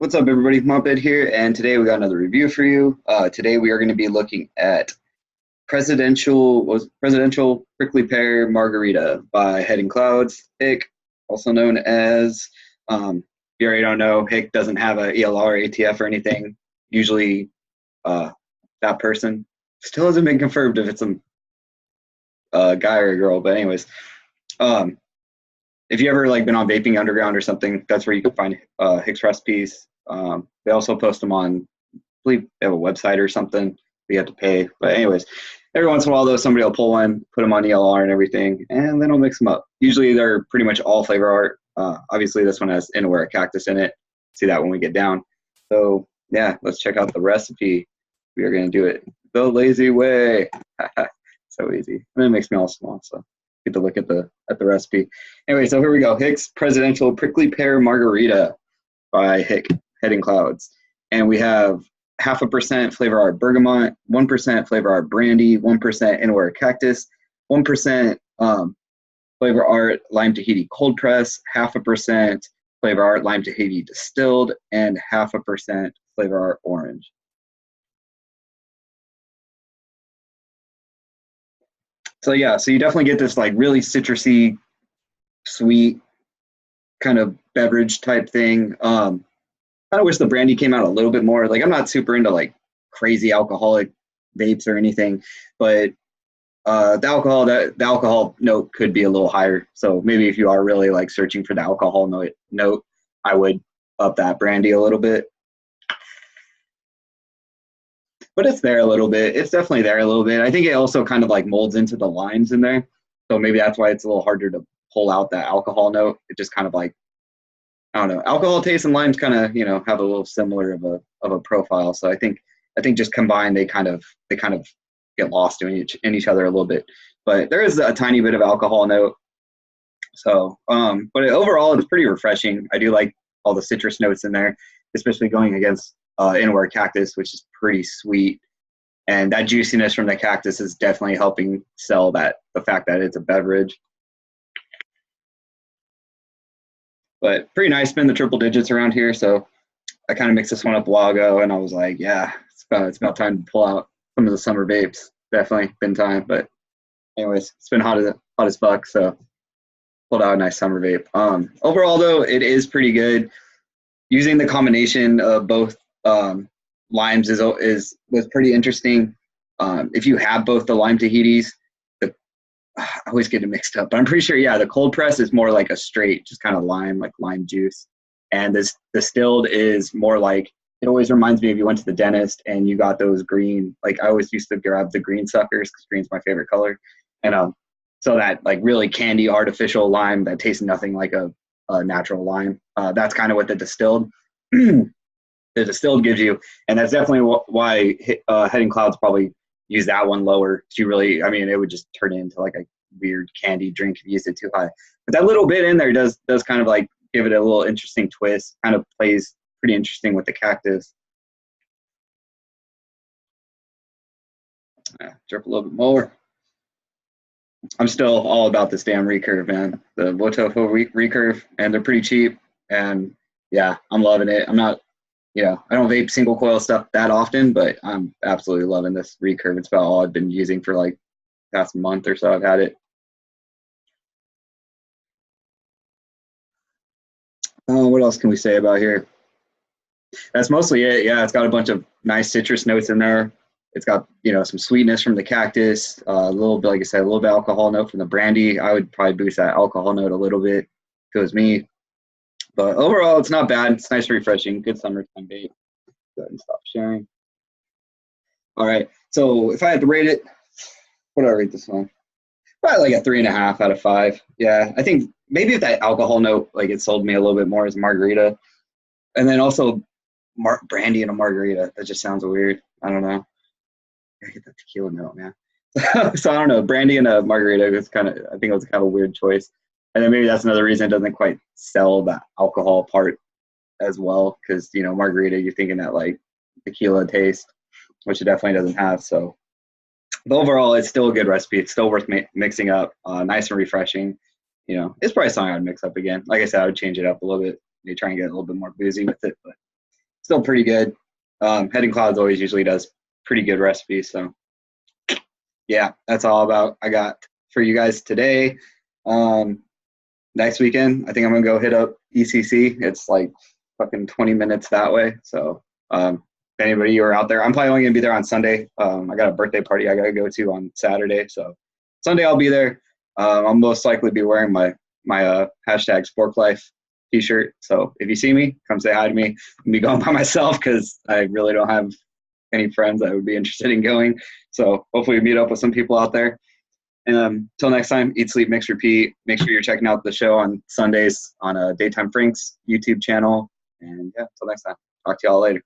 What's up, everybody? MopHead here, and today we got another review for you. Today we are going to be looking at Presidential Prickly Pear Margarita by Head Clouds, HIC, also known as. If you already don't know, HIC doesn't have a ELR, ATF, or anything. Usually, that person still hasn't been confirmed if it's a guy or a girl. But anyways, if you ever been on Vaping Underground or something, that's where you can find HIC's recipes. They also post them on, I believe they have a website or something. You have to pay. But anyways, every once in a while, though, somebody will pull one, put them on ELR and everything, and then I'll mix them up. Usually they're pretty much all flavor art. Obviously, this one has Inaware Cactus in it. See that when we get down. So yeah, let's check out the recipe. We are going to do it the lazy way. So easy. And it makes me all small, so get to look at the recipe. Anyway, so here we go. HIC's Presidential Prickly Pear Margarita by HIC, Head Clouds. And we have 0.5% flavor art bergamot, 1% flavor art brandy, 1% Inaware Cactus, 1% flavor art lime Tahiti cold press, 0.5% flavor art lime Tahiti distilled, and 0.5% flavor art orange. So yeah, so you definitely get this really citrusy, sweet kind of beverage type thing. I wish the brandy came out a little bit more. I'm not super into crazy alcoholic vapes or anything, but the alcohol note could be a little higher. So maybe if you are really searching for the alcohol note, I would up that brandy a little bit. But it's there a little bit. It's definitely there a little bit. I think it also kind of molds into the limes in there. So maybe that's why it's a little harder to pull out that alcohol note. It just kind of I don't know. Alcohol taste and limes kind of, have a little similar of a profile. So I think just combined, they kind of get lost in each other a little bit. But there is a tiny bit of alcohol note. So, but overall, it's pretty refreshing. I do like all the citrus notes in there, especially going against Inaware Cactus, which is pretty sweet. And that juiciness from the cactus is definitely helping sell the fact that it's a beverage. But pretty nice, spin the triple digits around here. So I kind of mixed this one up a while ago, and I was like, yeah, it's about time to pull out some of the summer vapes. Definitely been time. But anyways, it's been hot as fuck, so pulled out a nice summer vape. Overall, though, it is pretty good. Using the combination of both limes was pretty interesting. If you have both the lime Tahitis, I always get it mixed up, but I'm pretty sure, yeah, the cold press is more like a straight, just kind of lime juice. And this distilled is more it always reminds me if you went to the dentist and you got those green, I always used to grab the green suckers because green's my favorite color. And so that really candy artificial lime that tastes nothing like a natural lime. That's kind of what the distilled gives you. And that's definitely why Head Clouds probably use that one lower to really, it would just turn into a weird candy drink if you used it too high. But that little bit in there does kind of give it a little interesting twist, kind of plays pretty interesting with the cactus. Drip a little bit more. I'm still all about this damn recurve, man. The Wotofo recurve, and they're pretty cheap. And yeah, I'm loving it. I'm not, I don't vape single coil stuff that often, but I'm absolutely loving this recurve. It's about all I've been using for the past month or so. I've had it. What else can we say about here? That's mostly it. Yeah, it's got a bunch of nice citrus notes in there. It's got, some sweetness from the cactus, a little bit, like I said, a little bit alcohol note from the brandy. I would probably boost that alcohol note a little bit if it was me. But overall, it's not bad. It's nice, refreshing, good summertime vape. Go ahead and stop sharing. All right. So if I had to rate it, what do I rate this one? Probably a 3.5 out of 5. Yeah, I think maybe if that alcohol note, it sold me a little bit more as a margarita. And then also brandy and a margarita. That just sounds weird. I don't know. I get that tequila note, man. So I don't know. Brandy and a margarita is I think it was kind of a weird choice. And then maybe that's another reason it doesn't quite sell the alcohol part as well. Because, margarita, you're thinking that tequila taste, which it definitely doesn't have. So but overall, it's still a good recipe. It's still worth mixing up. Nice and refreshing. It's probably something I'd mix up again. Like I said, I would change it up a little bit. Maybe try and get a little bit more boozy with it. But still pretty good. Head and Clouds always usually does pretty good recipes. So yeah, that's all about I got for you guys today. Next weekend, I think I'm gonna go hit up ECC. It's like fucking 20 minutes that way. So if anybody you are out there, I'm probably only gonna be there on Sunday. I got a birthday party I gotta go to on Saturday. So Sunday I'll be there. I'll most likely be wearing my hashtag Spork Life t-shirt. So if you see me, come say hi to me. I'll be going by myself because I really don't have any friends that would be interested in going. So hopefully we meet up with some people out there. And until next time, eat, sleep, mix, repeat. Make sure you're checking out the show on Sundays on Daytime Franks YouTube channel. And yeah, until next time, talk to y'all later.